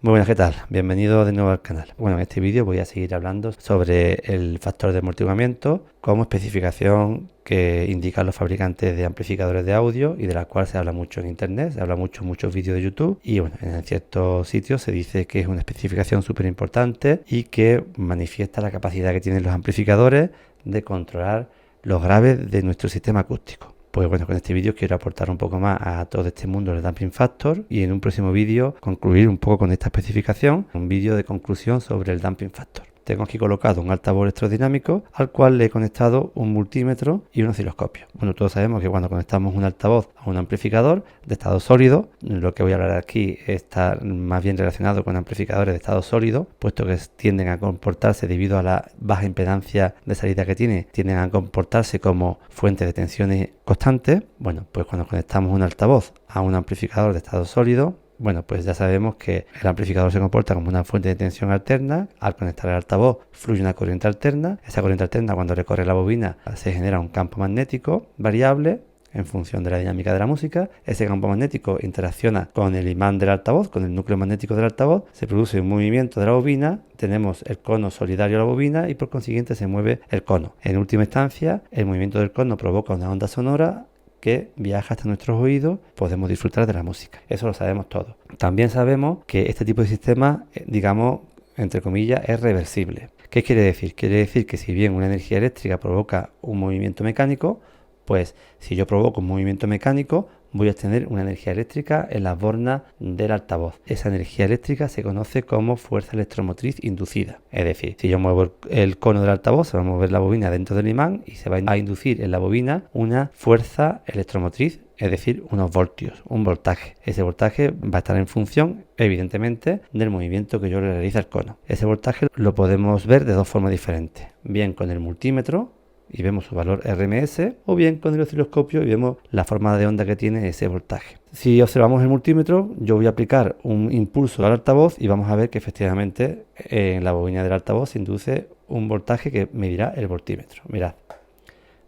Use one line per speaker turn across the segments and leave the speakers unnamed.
Muy buenas, ¿qué tal? Bienvenido de nuevo al canal. Bueno, en este vídeo voy a seguir hablando sobre el factor de amortiguamiento como especificación que indican los fabricantes de amplificadores de audio y de la cual se habla mucho en internet, se habla mucho en muchos vídeos de YouTube y bueno, en ciertos sitios se dice que es una especificación súper importante y que manifiesta la capacidad que tienen los amplificadores de controlar los graves de nuestro sistema acústico. Pues bueno, con este vídeo quiero aportar un poco más a todo este mundo del damping factor y en un próximo vídeo concluir un poco con esta especificación, un vídeo de conclusión sobre el damping factor. Tengo aquí colocado un altavoz electrodinámico al cual le he conectado un multímetro y un osciloscopio. Bueno, todos sabemos que cuando conectamos un altavoz a un amplificador de estado sólido, lo que voy a hablar aquí está más bien relacionado con amplificadores de estado sólido, puesto que tienden a comportarse debido a la baja impedancia de salida que tienden a comportarse como fuente de tensiones constantes. Bueno, pues cuando conectamos un altavoz a un amplificador de estado sólido, bueno, pues ya sabemos que el amplificador se comporta como una fuente de tensión alterna. Al conectar el altavoz fluye una corriente alterna. Esa corriente alterna, cuando recorre la bobina, se genera un campo magnético variable en función de la dinámica de la música. Ese campo magnético interacciona con el imán del altavoz, con el núcleo magnético del altavoz. Se produce un movimiento de la bobina. Tenemos el cono solidario de la bobina y por consiguiente se mueve el cono. En última instancia, el movimiento del cono provoca una onda sonora que viaja hasta nuestros oídos, podemos disfrutar de la música. Eso lo sabemos todos. También sabemos que este tipo de sistema, digamos, entre comillas, es reversible. ¿Qué quiere decir? Quiere decir que si bien una energía eléctrica provoca un movimiento mecánico, pues si yo provoco un movimiento mecánico, voy a obtener una energía eléctrica en las bornas del altavoz. Esa energía eléctrica se conoce como fuerza electromotriz inducida. Es decir, si yo muevo el cono del altavoz, se va a mover la bobina dentro del imán y se va a inducir en la bobina una fuerza electromotriz, es decir, unos voltios, un voltaje. Ese voltaje va a estar en función, evidentemente, del movimiento que yo le realice al cono. Ese voltaje lo podemos ver de dos formas diferentes. Bien con el multímetro, y vemos su valor RMS, o bien con el osciloscopio y vemos la forma de onda que tiene ese voltaje. Si observamos el multímetro, yo voy a aplicar un impulso al altavoz y vamos a ver que efectivamente en la bobina del altavoz se induce un voltaje que medirá el voltímetro. Mirad,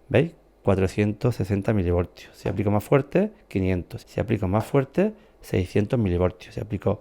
¿veis? 460 milivoltios. Si aplico más fuerte, 500. Si aplico más fuerte, 600 milivoltios. Si aplico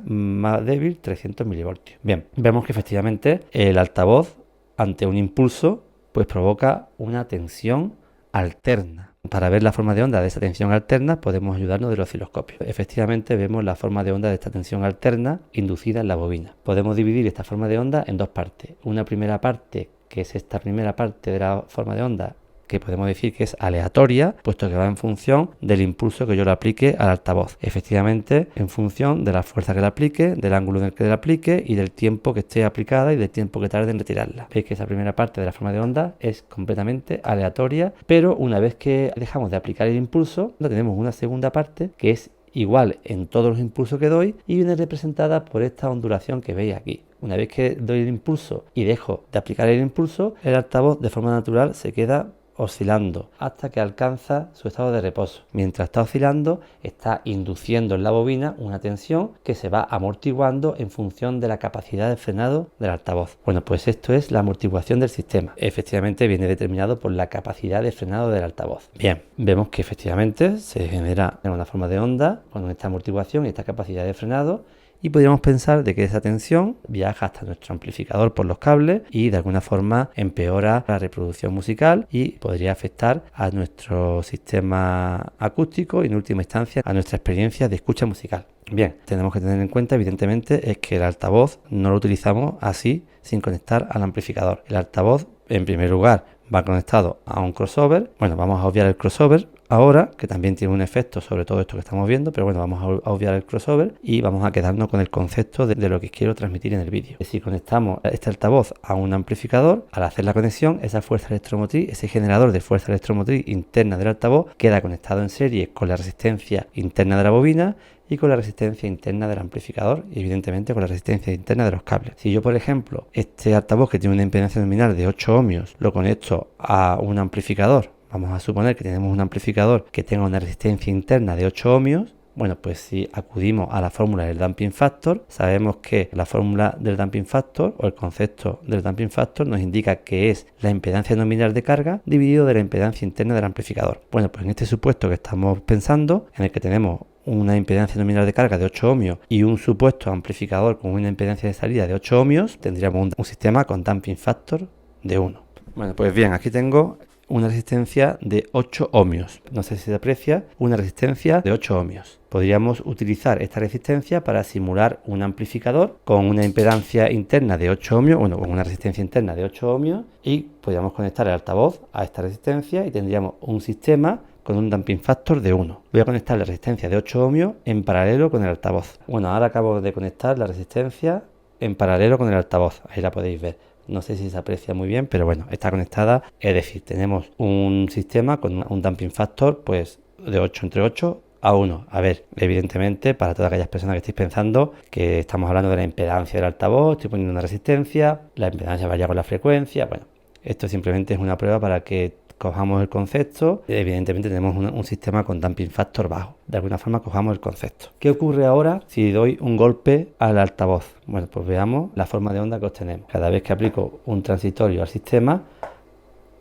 más débil, 300 milivoltios. Bien, vemos que efectivamente el altavoz ante un impulso pues provoca una tensión alterna. Para ver la forma de onda de esa tensión alterna podemos ayudarnos del osciloscopio. Efectivamente vemos la forma de onda de esta tensión alterna inducida en la bobina. Podemos dividir esta forma de onda en dos partes. Una primera parte, que es esta primera parte de la forma de onda, que podemos decir que es aleatoria, puesto que va en función del impulso que yo le aplique al altavoz. Efectivamente, en función de la fuerza que le aplique, del ángulo en el que le aplique y del tiempo que esté aplicada y del tiempo que tarde en retirarla. Veis que esa primera parte de la forma de onda es completamente aleatoria, pero una vez que dejamos de aplicar el impulso, tenemos una segunda parte que es igual en todos los impulsos que doy y viene representada por esta ondulación que veis aquí. Una vez que doy el impulso y dejo de aplicar el impulso, el altavoz de forma natural se queda oscilando hasta que alcanza su estado de reposo. Mientras está oscilando, está induciendo en la bobina una tensión que se va amortiguando en función de la capacidad de frenado del altavoz. Bueno, pues esto es la amortiguación del sistema. Efectivamente viene determinado por la capacidad de frenado del altavoz. Bien, vemos que efectivamente se genera una forma de onda con esta amortiguación y esta capacidad de frenado. Y podríamos pensar de que esa tensión viaja hasta nuestro amplificador por los cables y de alguna forma empeora la reproducción musical y podría afectar a nuestro sistema acústico y en última instancia a nuestra experiencia de escucha musical. Bien, tenemos que tener en cuenta evidentemente es que el altavoz no lo utilizamos así sin conectar al amplificador. El altavoz en primer lugar va conectado a un crossover. Bueno, vamos a obviar el crossover ahora, que también tiene un efecto sobre todo esto que estamos viendo, pero bueno, vamos a obviar el crossover y vamos a quedarnos con el concepto de lo que quiero transmitir en el vídeo. Si conectamos este altavoz a un amplificador, al hacer la conexión, esa fuerza electromotriz, ese generador de fuerza electromotriz interna del altavoz, queda conectado en serie con la resistencia interna de la bobina y con la resistencia interna del amplificador y evidentemente con la resistencia interna de los cables. Si yo, por ejemplo, este altavoz que tiene una impedancia nominal de 8 ohmios lo conecto a un amplificador, vamos a suponer que tenemos un amplificador que tenga una resistencia interna de 8 ohmios, Bueno, pues si acudimos a la fórmula del damping factor, sabemos que la fórmula del damping factor o el concepto del damping factor nos indica que es la impedancia nominal de carga dividido de la impedancia interna del amplificador. Bueno, pues en este supuesto que estamos pensando, en el que tenemos una impedancia nominal de carga de 8 ohmios y un supuesto amplificador con una impedancia de salida de 8 ohmios, tendríamos un sistema con damping factor de 1. Bueno, pues bien, aquí tengo una resistencia de 8 ohmios. No sé si se aprecia, una resistencia de 8 ohmios. Podríamos utilizar esta resistencia para simular un amplificador con una impedancia interna de 8 ohmios, bueno, con una resistencia interna de 8 ohmios, y podríamos conectar el altavoz a esta resistencia y tendríamos un sistema con un damping factor de 1. Voy a conectar la resistencia de 8 ohmios en paralelo con el altavoz. Bueno, ahora acabo de conectar la resistencia en paralelo con el altavoz. Ahí la podéis ver. No sé si se aprecia muy bien, pero bueno, está conectada. Es decir, tenemos un sistema con un damping factor pues de 8 entre 8 a 1. A ver, evidentemente, para todas aquellas personas que estéis pensando que estamos hablando de la impedancia del altavoz, estoy poniendo una resistencia, la impedancia varía con la frecuencia. Bueno, esto simplemente es una prueba para que cojamos el concepto. Evidentemente tenemos un sistema con damping factor bajo. De alguna forma cojamos el concepto. ¿Qué ocurre ahora si doy un golpe al altavoz? Bueno, pues veamos la forma de onda que obtenemos. Cada vez que aplico un transitorio al sistema,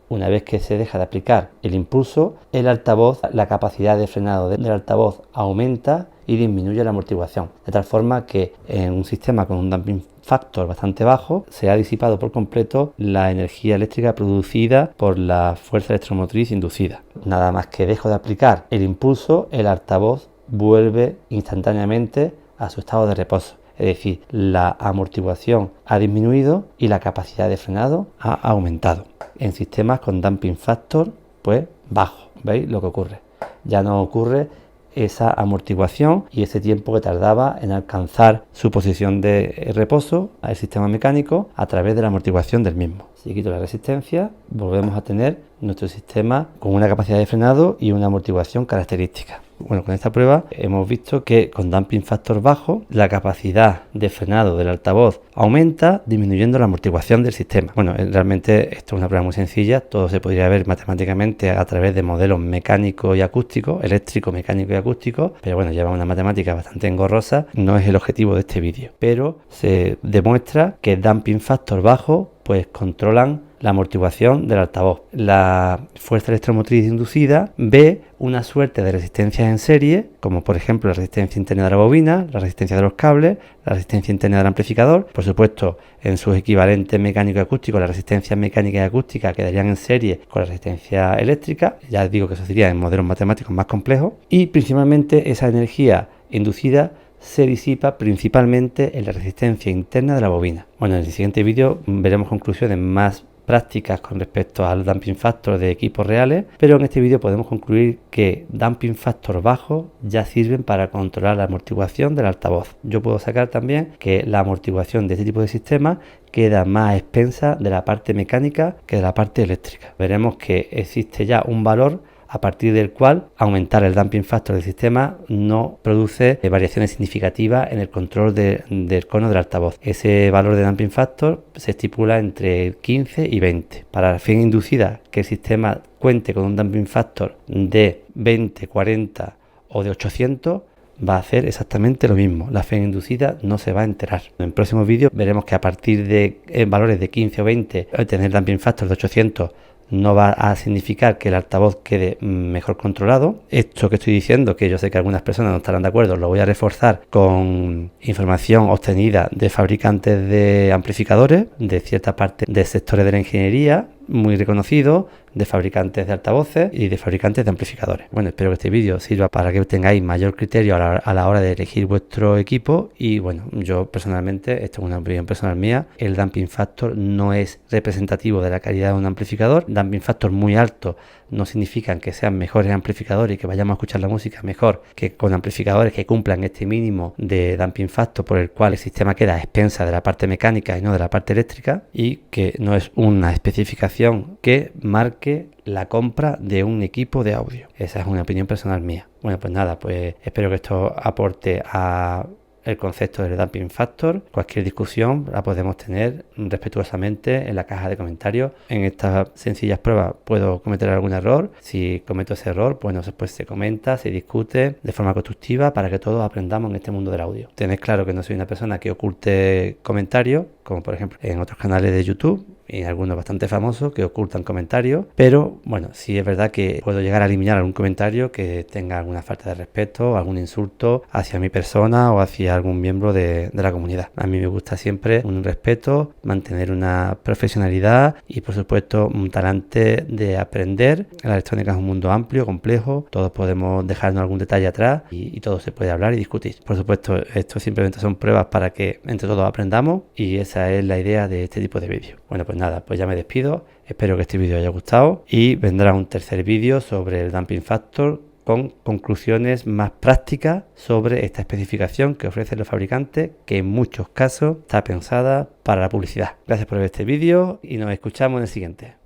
una vez que se deja de aplicar el impulso, el altavoz, la capacidad de frenado del altavoz aumenta y disminuye la amortiguación. De tal forma que en un sistema con un damping factor bastante bajo se ha disipado por completo la energía eléctrica producida por la fuerza electromotriz inducida. Nada más que dejo de aplicar el impulso, el altavoz vuelve instantáneamente a su estado de reposo. Es decir, la amortiguación ha disminuido y la capacidad de frenado ha aumentado. En sistemas con damping factor pues bajo, ¿veis lo que ocurre? Ya no ocurre esa amortiguación y ese tiempo que tardaba en alcanzar su posición de reposo al sistema mecánico a través de la amortiguación del mismo. Si quito la resistencia, volvemos a tener nuestro sistema con una capacidad de frenado y una amortiguación característica. Bueno, con esta prueba hemos visto que con damping factor bajo la capacidad de frenado del altavoz aumenta disminuyendo la amortiguación del sistema. Bueno, realmente esto es una prueba muy sencilla, todo se podría ver matemáticamente a través de modelos mecánicos y acústicos, eléctrico, mecánico y acústico, pero bueno, lleva una matemática bastante engorrosa, no es el objetivo de este vídeo, pero se demuestra que damping factor bajo pues controlan la amortiguación del altavoz. La fuerza electromotriz inducida ve una suerte de resistencias en serie, como por ejemplo la resistencia interna de la bobina, la resistencia de los cables, la resistencia interna del amplificador. Por supuesto, en sus equivalentes mecánico y acústico, las resistencias mecánicas y acústicas quedarían en serie con la resistencia eléctrica. Ya os digo que eso sería en modelos matemáticos más complejos. Y principalmente esa energía inducida se disipa principalmente en la resistencia interna de la bobina. Bueno, en el siguiente vídeo veremos conclusiones más prácticas con respecto al damping factor de equipos reales, pero en este vídeo podemos concluir que damping factor bajo ya sirven para controlar la amortiguación del altavoz. Yo puedo sacar también que la amortiguación de este tipo de sistemas queda más expensa de la parte mecánica que de la parte eléctrica. Veremos que existe ya un valor a partir del cual aumentar el damping factor del sistema no produce variaciones significativas en el control del cono del altavoz. Ese valor de damping factor se estipula entre 15 y 20. Para la fin inducida que el sistema cuente con un damping factor de 20, 40 o de 800, va a hacer exactamente lo mismo. La FEN inducida no se va a enterar. En próximos vídeos veremos que a partir de valores de 15 o 20, tener damping factor de 800 no va a significar que el altavoz quede mejor controlado. Esto que estoy diciendo, que yo sé que algunas personas no estarán de acuerdo, lo voy a reforzar con información obtenida de fabricantes de amplificadores, de cierta parte de sectores de la ingeniería muy reconocidos, de fabricantes de altavoces y de fabricantes de amplificadores. Bueno, espero que este vídeo sirva para que tengáis mayor criterio a la hora de elegir vuestro equipo. Y bueno, yo personalmente, esto es una opinión personal mía, el damping factor no es representativo de la calidad de un amplificador. Damping factor muy alto no significa que sean mejores amplificadores y que vayamos a escuchar la música mejor que con amplificadores que cumplan este mínimo de damping factor por el cual el sistema queda a expensas de la parte mecánica y no de la parte eléctrica, y que no es una especificación que marque la compra de un equipo de audio. Esa es una opinión personal mía. Bueno, pues nada, pues espero que esto aporte a el concepto del dumping factor. Cualquier discusión la podemos tener respetuosamente en la caja de comentarios. En estas sencillas pruebas puedo cometer algún error. Si cometo ese error, bueno, pues se comenta, se discute de forma constructiva para que todos aprendamos en este mundo del audio. Tened claro que no soy una persona que oculte comentarios, como por ejemplo en otros canales de YouTube y algunos bastante famosos que ocultan comentarios, pero bueno, sí es verdad que puedo llegar a eliminar algún comentario que tenga alguna falta de respeto o algún insulto hacia mi persona o hacia algún miembro de la comunidad. A mí me gusta siempre un respeto, mantener una profesionalidad y por supuesto un talante de aprender. La electrónica es un mundo amplio, complejo, todos podemos dejarnos algún detalle atrás y todo se puede hablar y discutir. Por supuesto, esto simplemente son pruebas para que entre todos aprendamos y esa es la idea de este tipo de vídeos. Bueno, pues nada, pues ya me despido. Espero que este vídeo haya gustado y vendrá un tercer vídeo sobre el dumping factor con conclusiones más prácticas sobre esta especificación que ofrecen los fabricantes, que en muchos casos está pensada para la publicidad. Gracias por ver este vídeo y nos escuchamos en el siguiente.